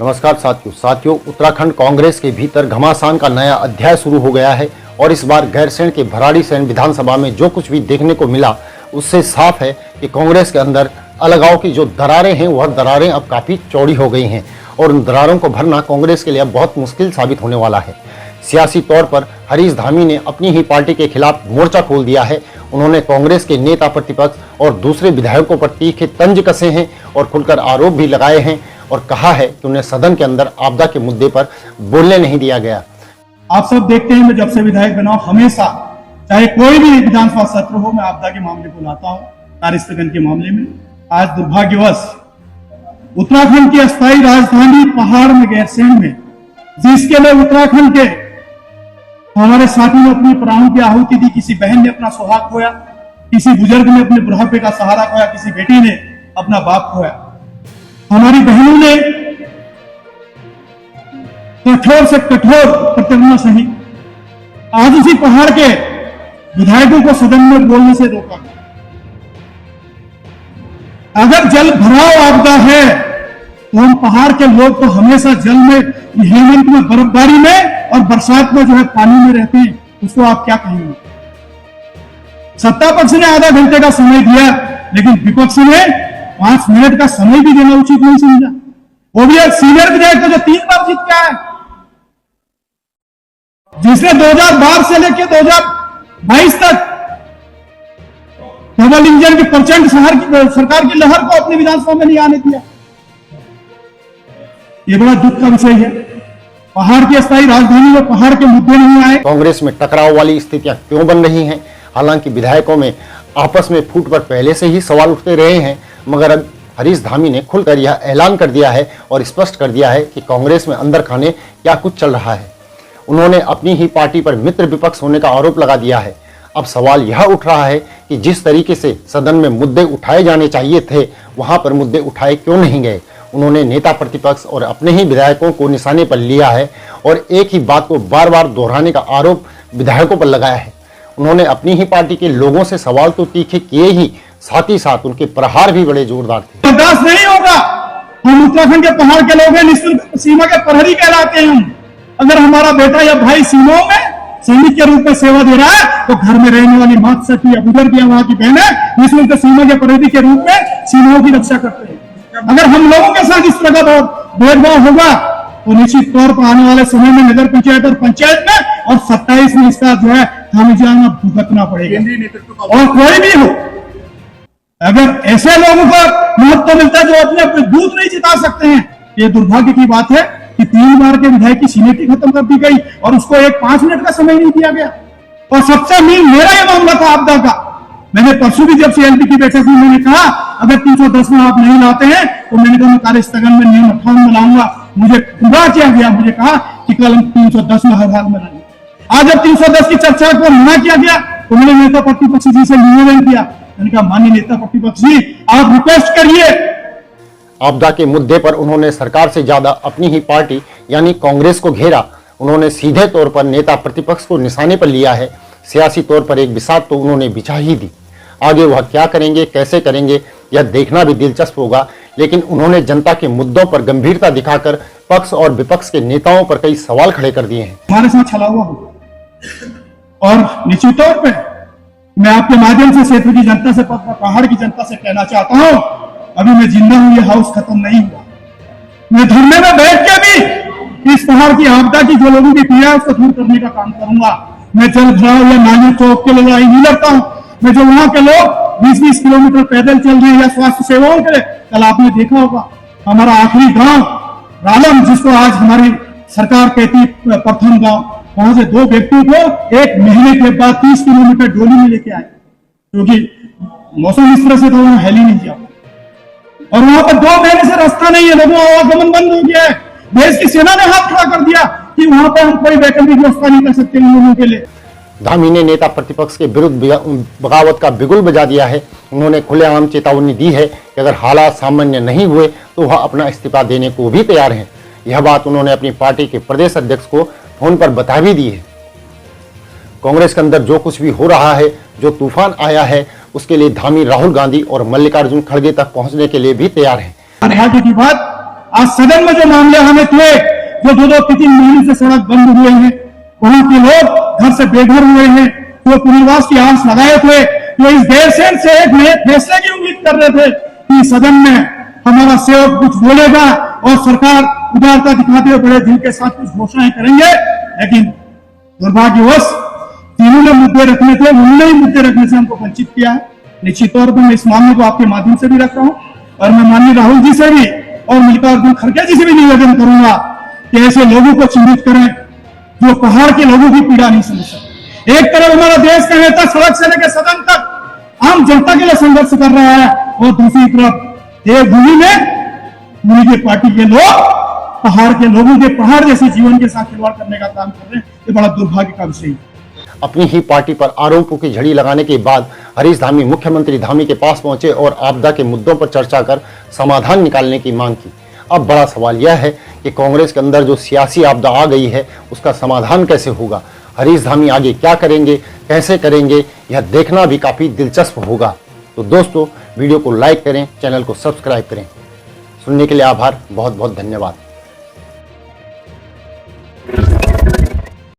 नमस्कार साथियों, उत्तराखंड कांग्रेस के भीतर घमासान का नया अध्याय शुरू हो गया है और इस बार गैरसैंण के भराड़ीसैंण विधानसभा में जो कुछ भी देखने को मिला उससे साफ है कि कांग्रेस के अंदर अलगाव की जो दरारें हैं वह दरारें अब काफ़ी चौड़ी हो गई हैं और उन दरारों को भरना कांग्रेस के लिए अब बहुत मुश्किल साबित होने वाला है। सियासी तौर पर हरीश धामी ने अपनी ही पार्टी के खिलाफ मोर्चा खोल दिया है। उन्होंने कांग्रेस के नेता प्रतिपक्ष और दूसरे विधायकों पर तीखे तंज कसे हैं और खुलकर आरोप भी लगाए हैं और कहा है कि उन्हें सदन के अंदर आपदा के मुद्दे पर बोलने नहीं दिया गया। आप सब देखते हैं, मैं जब से विधायक बना हमेशा चाहे कोई भी विधानसभा सत्र हो मैं आपदा के मामले को लाता हूं, कार्य स्थगन के मामले में। आज दुर्भाग्यवश उत्तराखंड की अस्थायी राजधानी पहाड़ में गैरसैंण में जिसके लिए उत्तराखंड के हमारे साथी ने अपनी प्राणों की आहुति दी, किसी बहन ने अपना सुहाग खोया, किसी बुजुर्ग ने अपने बुढ़ापे का सहारा खोया, किसी बेटी ने अपना बाप खोया। हमारी बहनों ने कठोर से कठोर प्रताड़ना सही। आज उसी पहाड़ के विधायकों को सदन में बोलने से रोका। अगर जल भराव आपदा है तो हम पहाड़ के लोग तो हमेशा जल में, हेमंत में, बर्फबारी में और बरसात में जो है पानी में रहते हैं, उसको आप क्या कहेंगे? सत्ता पक्ष ने आधा घंटे का समय दिया लेकिन विपक्ष ने 5 मिनट का समय भी देना उचित नहीं समझा। वो भी एक सीनियर विधायक जो 3 बार जीत के आया, जिसने 2012 से लेकर 2022 तक डबल इंजन की प्रचंड सरकार की लहर को अपने विधानसभा में नहीं आने दिया। ये बड़ा दुख का विषय है। पहाड़ की अस्थायी राजधानी में पहाड़ के मुद्दे नहीं आए। कांग्रेस में टकराव वाली स्थितियां क्यों बन रही हैं? हालांकि विधायकों में आपस में फूट पर पहले से ही सवाल उठते रहे हैं, मगर अब हरीश धामी ने खुलकर यह ऐलान कर दिया है और स्पष्ट कर दिया है कि कांग्रेस में अंदर खाने क्या कुछ चल रहा है। उन्होंने अपनी ही पार्टी पर मित्र विपक्ष होने का आरोप लगा दिया है। अब सवाल यह उठ रहा है कि जिस तरीके से सदन में मुद्दे उठाए जाने चाहिए थे वहां पर मुद्दे उठाए क्यों नहीं गए। उन्होंने नेता प्रतिपक्ष और अपने ही विधायकों को निशाने पर लिया है और एक ही बात को बार बार दोहराने का आरोप विधायकों पर लगाया है। उन्होंने अपनी ही पार्टी के लोगों से सवाल तो तीखे किए ही, साथ ही साथ उनके प्रहार भी बड़े जोरदार थे। बर्दाश्त नहीं होगा। हम उत्तराखंड के पहाड़ के लोग हैं, निःशुल्क सीमा के प्रहरी कहलाते हैं हम। अगर हमारा बेटा या भाई सीमाओं में सैनिक के रूप में सेवा दे रहा है तो घर में रहने वाली माता सखी या बुजुर्ग या वहां की बहन है निःशुल्क सीमा के प्रहरी के रूप में सीमाओं की रक्षा करते हैं। अगर हम लोगों के साथ इस तरह का भेदभाव होगा तो निश्चित तौर पर आने वाले समय में नगर पंचायत और पंचायत में और 27 में इसका जो है खामियाजा भुगतना पड़ेगा। और कोई भी हो, अगर ऐसे लोगों को महत्व मिलता है जो अपने अपने दूध नहीं जिता सकते हैं, ये दुर्भाग्य की बात है कि 3 बार के विधायक की सीनेटी खत्म कर दी गई और उसको एक 5 मिनट का समय नहीं दिया गया। और सबसे मेरा ये मामला था आपदा का। मैंने परसों भी जब सीएलपी की बैठक में मैंने कहा अगर 310 में आप नहीं लाते हैं तो मैंने कहा मैं कार्य स्थगन में नियम 58 में लाऊंगा। मुझे पूरा किया गया, मुझे कहा कि कल हम 310 में हर हाल में लाएंगे। आज जब 310 की चर्चा को मना किया गया तो मैंने नेता प्रतिपक्ष जी से निवेदन किया, मैंने कहा माननीय नेता प्रतिपक्ष जी आप रिक्वेस्ट करिए। आपदा के मुद्दे पर उन्होंने सरकार से ज्यादा अपनी ही पार्टी यानी कांग्रेस को घेरा। उन्होंने सीधे तौर पर नेता प्रतिपक्ष को निशाने पर लिया है। सियासी तौर पर एक बिसात तो उन्होंने बिछा ही दी। आगे वह क्या करेंगे, कैसे करेंगे, यह देखना भी दिलचस्प होगा। लेकिन उन्होंने जनता के मुद्दों पर गंभीरता दिखाकर पक्ष और विपक्ष के नेताओं पर कई सवाल खड़े कर दिए हैं। हमारे साथ छला हुआ होगा और निश्चित तौर पर मैं आपके माध्यम से क्षेत्र की जनता से, पहाड़ की जनता से कहना चाहता हूं, अभी मैं जिंदा हूं, ये हाउस खत्म नहीं हुआ। मैं धरने में बैठ के भी इस पहाड़ की आपदा की जो लोगों की पीड़ा है उसको दूर करने का काम करूंगा। मैं जल भराव या नाली चौक के लिए लड़ाई नहीं लड़ता हूं। मैं जो वहां के लोग 20-20 किलोमीटर पैदल चल रहे हैं या स्वास्थ्य सेवाओं के लिए, कल आपने देखा होगा हमारा आखिरी गांव रालम, जिसको आज हमारी सरकार कहती प्रथम गांव, वहां से 2 व्यक्तियों को 1 महीने के बाद 30 किलोमीटर डोली में लेके आए, क्योंकि मौसम इस तरह से था वहां हेल ही नहीं किया और वहां पर 2 महीने से रास्ता नहीं है, लोगों का आवागमन बंद हो गया है। देश की सेना ने हाथ खड़ा कर दिया कि वहां पर हम कोई वैकल्पिक व्यवस्था नहीं कर सकते उन लोगों के लिए। धामी ने नेता प्रतिपक्ष के विरुद्ध बगावत का बिगुल बजा दिया है। उन्होंने खुलेआम चेतावनी दी है कि अगर हालात सामान्य नहीं हुए तो वह अपना इस्तीफा देने को भी तैयार हैं। यह बात उन्होंने अपनी पार्टी के प्रदेश अध्यक्ष को फोन पर बता भी दी है। कांग्रेस के अंदर जो कुछ भी हो रहा है, जो तूफान आया है, उसके लिए धामी राहुल गांधी और मल्लिकार्जुन खड़गे तक पहुंचने के लिए भी तैयार हैं। की बात आज सदन में जो मामले हमें थे, जो 2-3 महीने से सड़क बंद हुए हैं, वहां के लोग घर से बेघर हुए हैं, जो पुनर्वास की आस लगाए थे, जो इस देश से एक नए फैसले की उम्मीद कर रहे थे कि सदन में हमारा सेवक कुछ बोलेगा और सरकार उदारता दिखाते हुए बड़े दिल के साथ कुछ घोषणाएं करेंगे, लेकिन दुर्भाग्यवश जिन्होंने मुद्दे रखने थे उन्होंने ही मुद्दे रखने से हमको वंचित किया है। निश्चित तौर पर मैं इस मामले को आपके माध्यम से भी रख रहा हूं और मैं माननीय राहुल जी से भी और मल्लिकार्जुन खड़गे जी से भी निवेदन करूंगा कि ऐसे लोगों को चिन्हित करें जो पहाड़ के लोगों की पीड़ा नहीं समझ सकते। एक तरफ हमारा देश का नेता सड़क से लेकर सदन तक आम जनता के लिए संघर्ष कर रहा है और दूसरी तरफ देवभूमि में उनकी पार्टी के लोग पहाड़ के लोगों के पहाड़ जैसे जीवन के साथ खिलवाड़ करने का काम कर रहे हैं। ये बड़ा दुर्भाग्य का विषय है। अपनी ही पार्टी पर आरोपों की झड़ी लगाने के बाद हरीश धामी मुख्यमंत्री धामी के पास पहुंचे और आपदा के मुद्दों पर चर्चा कर समाधान निकालने की मांग की। अब बड़ा सवाल यह है कि कांग्रेस के अंदर जो सियासी आपदा आ गई है उसका समाधान कैसे होगा। हरीश धामी आगे क्या करेंगे, कैसे करेंगे, यह देखना भी काफी दिलचस्प होगा। तो दोस्तों, वीडियो को लाइक करें, चैनल को सब्सक्राइब करें। सुनने के लिए आभार, बहुत बहुत धन्यवाद।